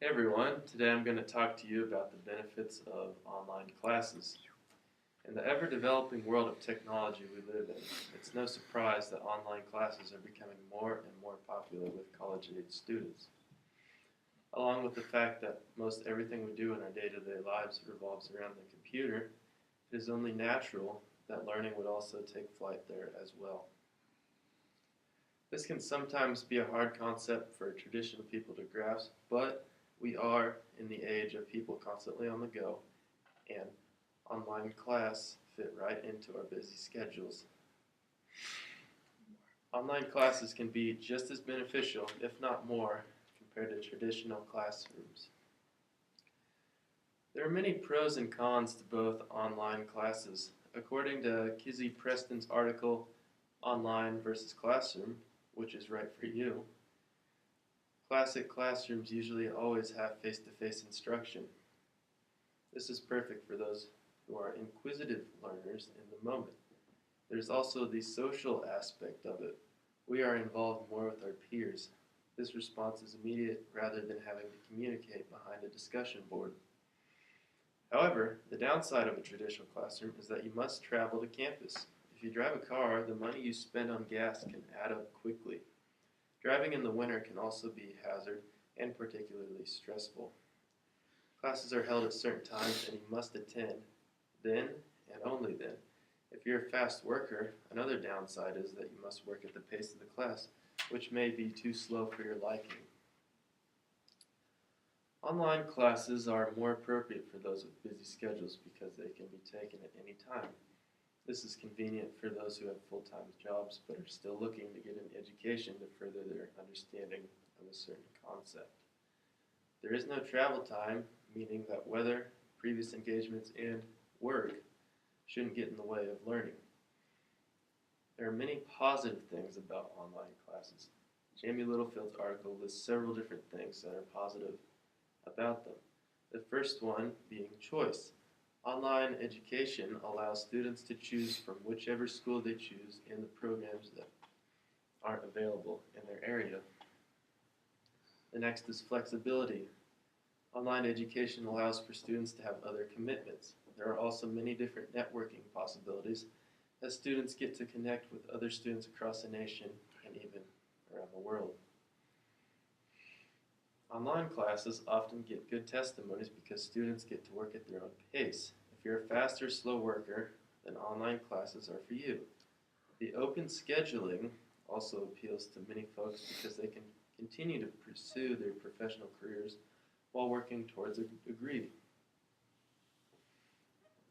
Hey everyone, today I'm going to talk to you about the benefits of online classes. In the ever-developing world of technology we live in, it's no surprise that online classes are becoming more and more popular with college-age students. Along with the fact that most everything we do in our day-to-day lives revolves around the computer, it is only natural that learning would also take flight there as well. This can sometimes be a hard concept for traditional people to grasp, but we are in the age of people constantly on the go, and online class fit right into our busy schedules. Online classes can be just as beneficial, if not more, compared to traditional classrooms. There are many pros and cons to both online classes. According to Kizzy Preston's article, Online versus Classroom, which is right for you, classic classrooms usually always have face-to-face instruction. This is perfect for those who are inquisitive learners in the moment. There's also the social aspect of it. We are involved more with our peers. This response is immediate rather than having to communicate behind a discussion board. However, the downside of a traditional classroom is that you must travel to campus. If you drive a car, the money you spend on gas can add up quickly. Driving in the winter can also be a hazard and particularly stressful. Classes are held at certain times and you must attend then and only then. If you're a fast worker, another downside is that you must work at the pace of the class, which may be too slow for your liking. Online classes are more appropriate for those with busy schedules because they can be taken at any time. This is convenient for those who have full-time jobs but are still looking to get an education to further their understanding of a certain concept. There is no travel time, meaning that weather, previous engagements, and work shouldn't get in the way of learning. There are many positive things about online classes. Jamie Littlefield's article lists several different things that are positive about them. The first one being choice. Online education allows students to choose from whichever school they choose in the programs that aren't available in their area. The next is flexibility. Online education allows for students to have other commitments. There are also many different networking possibilities as students get to connect with other students across the nation and even around the world. Online classes often get good testimonies because students get to work at their own pace. If you're a fast or slow worker, then online classes are for you. The open scheduling also appeals to many folks because they can continue to pursue their professional careers while working towards a degree.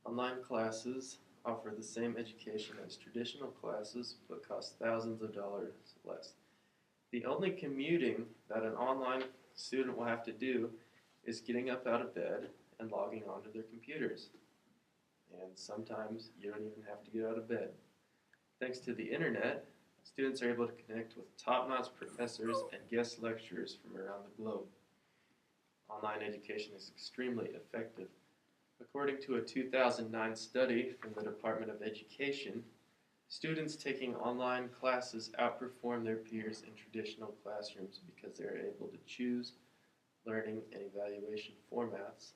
Online classes offer the same education as traditional classes but cost thousands of dollars less. The only commuting that an online student will have to do is getting up out of bed and logging onto their computers. And sometimes you don't even have to get out of bed. Thanks to the internet, students are able to connect with top-notch professors and guest lecturers from around the globe. Online education is extremely effective. According to a 2009 study from the Department of Education, students taking online classes outperform their peers in traditional classrooms because they are able to choose learning and evaluation formats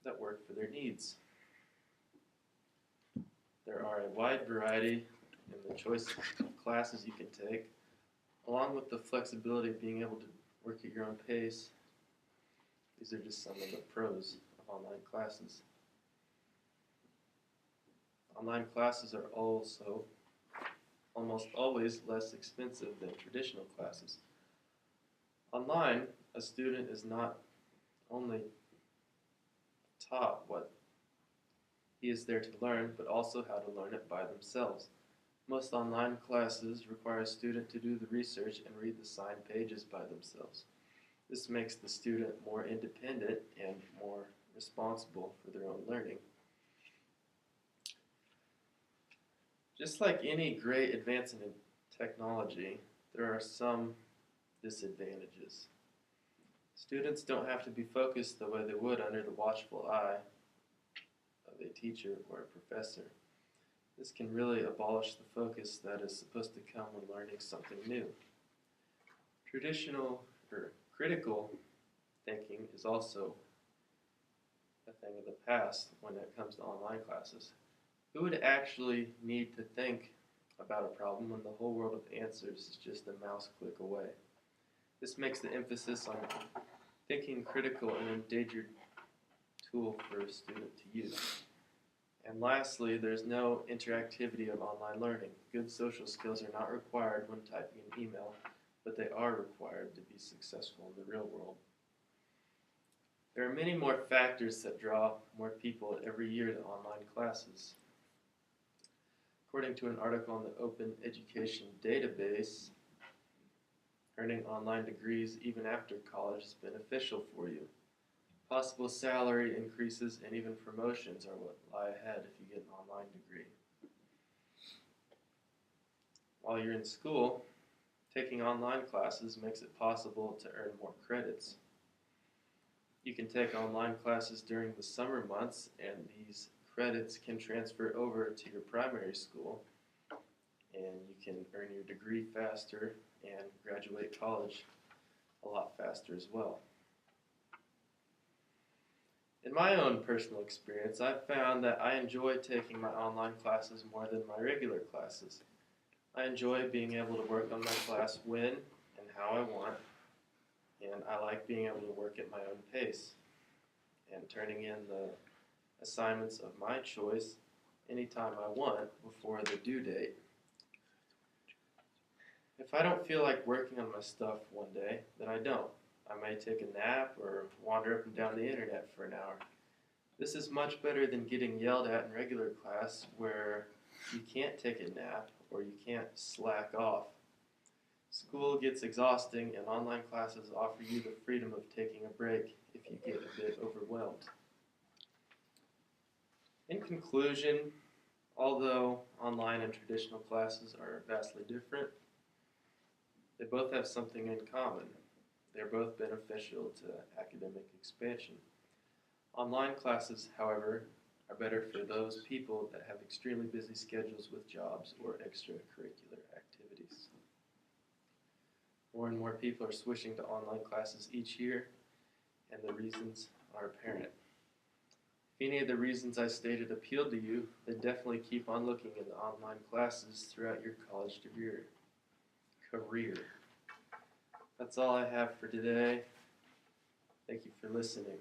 that work for their needs. There are a wide variety in the choice of classes you can take, along with the flexibility of being able to work at your own pace. These are just some of the pros of online classes. Online classes are also almost always less expensive than traditional classes. Online, a student is not only taught what he is there to learn, but also how to learn it by themselves. Most online classes require a student to do the research and read the signed pages by themselves. This makes the student more independent and more responsible for their own learning. Just like any great advance in technology, there are some disadvantages. Students don't have to be focused the way they would under the watchful eye of a teacher or a professor. This can really abolish the focus that is supposed to come when learning something new. Traditional or critical thinking is also a thing of the past when it comes to online classes. Who would actually need to think about a problem when the whole world of answers is just a mouse click away? This makes the emphasis on thinking critical an endangered tool for a student to use. And lastly, there's no interactivity of online learning. Good social skills are not required when typing an email, but they are required to be successful in the real world. There are many more factors that draw more people every year to online classes. According to an article on the Open Education Database, earning online degrees even after college is beneficial for you. Possible salary increases and even promotions are what lie ahead if you get an online degree. While you're in school, taking online classes makes it possible to earn more credits. You can take online classes during the summer months, and these credits can transfer over to your primary school, and you can earn your degree faster and graduate college a lot faster as well. In my own personal experience, I've found that I enjoy taking my online classes more than my regular classes. I enjoy being able to work on my class when and how I want, and I like being able to work at my own pace and turning in the assignments of my choice anytime I want before the due date. If I don't feel like working on my stuff one day, then I don't. I may take a nap or wander up and down the internet for an hour. This is much better than getting yelled at in regular class where you can't take a nap or you can't slack off. School gets exhausting, and online classes offer you the freedom of taking a break if you get a bit overwhelmed. In conclusion, although online and traditional classes are vastly different, they both have something in common. They're both beneficial to academic expansion. Online classes, however, are better for those people that have extremely busy schedules with jobs or extracurricular activities. More and more people are switching to online classes each year, and the reasons are apparent. If any of the reasons I stated appealed to you, then definitely keep on looking into online classes throughout your college career. That's all I have for today. Thank you for listening.